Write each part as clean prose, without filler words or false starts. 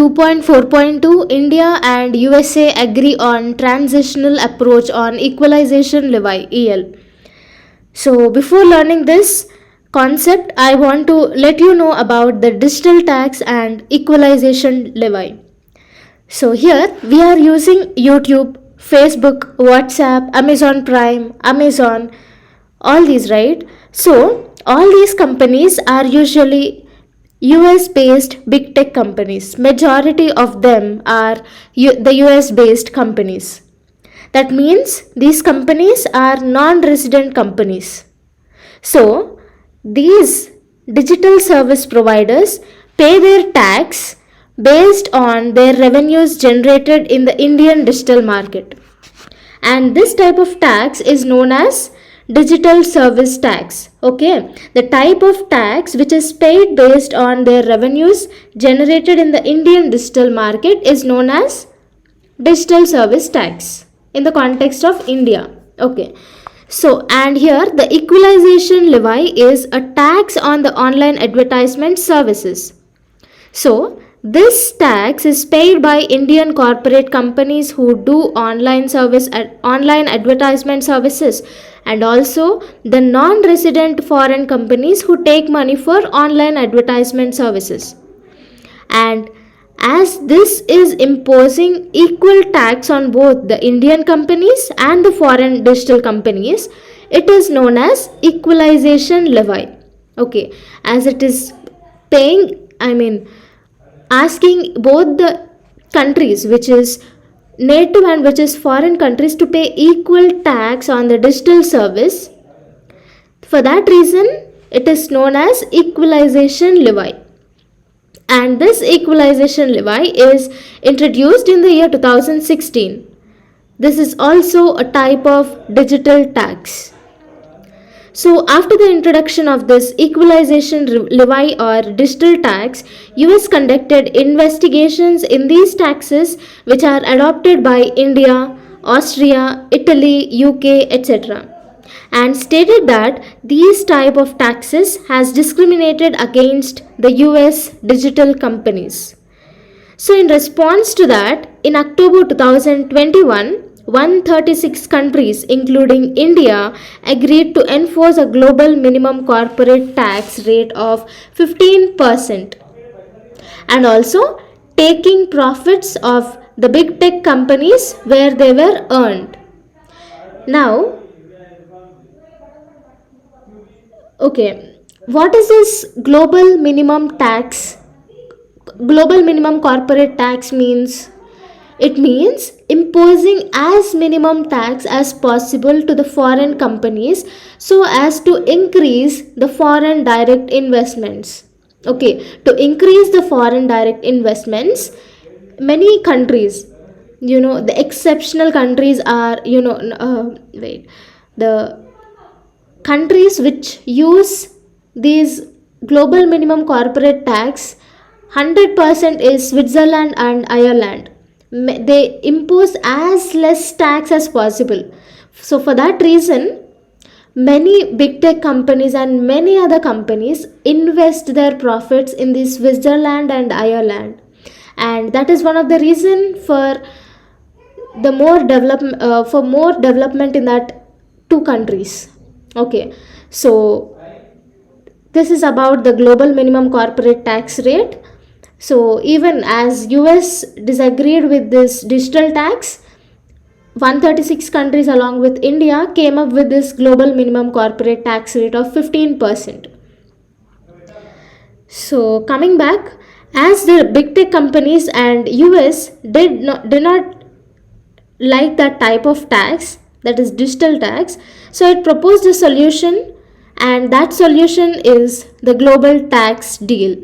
2.4.2, India and USA agree on transitional approach on equalization levy (EL). So before learning this concept, I want to let you know about the digital tax and equalization levy. So here we are using YouTube, Facebook, WhatsApp, Amazon Prime, Amazon, all these, right? So all these companies are usually US based big tech companies. Majority of them are the US based companies. That means these companies are non-resident companies. So these digital service providers pay their tax based on their revenues generated in the Indian digital market. And this type of tax is known as digital service tax. Okay, the type of tax which is paid based on their revenues generated in the Indian digital market is known as digital service tax in the context of India. Okay, so and here the equalization levy is a tax on the online advertisement services. So this tax is paid by Indian corporate companies who do online advertisement services, and also the non-resident foreign companies who take money for online advertisement services. And as this is imposing equal tax on both the Indian companies and the foreign digital companies, it is known as equalization levy. Okay, as it is asking both the countries, which is native and which is foreign countries, to pay equal tax on the digital service. For that reason, it is known as equalization levy. And this equalization levy is introduced in the year 2016. This is also a type of digital tax. So after the introduction of this equalization levy or digital tax, US conducted investigations in these taxes which are adopted by India, Austria, Italy, UK, etc., and stated that these type of taxes has discriminated against the US digital companies. So in response to that, in October 2021, 136 countries including India agreed to enforce a global minimum corporate tax rate of 15%, and also taking profits of the big tech companies where they were earned. Now, okay, what is this global minimum tax? Global minimum corporate tax means, it means imposing as minimum tax as possible to the foreign companies so as to increase the foreign direct investments. Okay, to increase the foreign direct investments, many countries, the exceptional countries are, the countries which use these global minimum corporate tax 100% is Switzerland and Ireland. They impose as less tax as possible. So for that reason, many big tech companies and many other companies invest their profits in the Switzerland and Ireland, and that is one of the reason for the more development in that two countries. Okay, so this is about the global minimum corporate tax rate. So even as US disagreed with this digital tax, 136 countries along with India came up with this global minimum corporate tax rate of 15%. So coming back, as the big tech companies and US did not like that type of tax, that is digital tax, so it proposed a solution, and that solution is the global tax deal.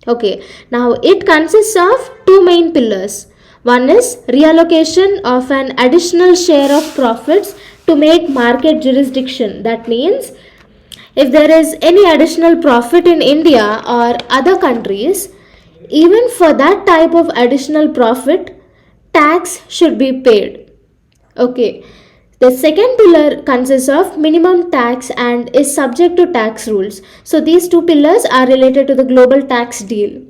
Okay, now it consists of two main pillars. One is reallocation of an additional share of profits to make market jurisdiction. That means if there is any additional profit in India or other countries, even for that type of additional profit, tax should be paid. Okay. The second pillar consists of minimum tax and is subject to tax rules. So these two pillars are related to the global tax deal.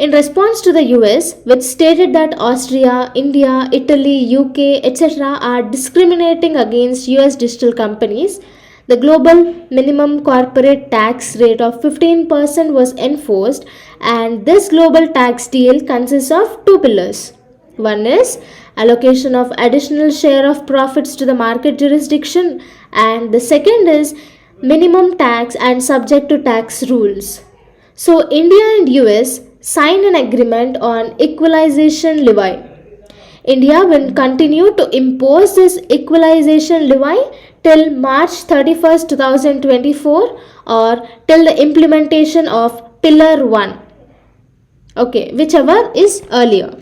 in response to the US, which stated that Austria, India, Italy, UK, etc. are discriminating against US digital companies, the global minimum corporate tax rate of 15% was enforced, and this global tax deal consists of two pillars. One is allocation of additional share of profits to the market jurisdiction, and the second is minimum tax and subject to tax rules. So, India and US signed an agreement on equalization levy. India will continue to impose this equalization levy till March 31st, 2024, or till the implementation of Pillar 1. Okay, whichever is earlier.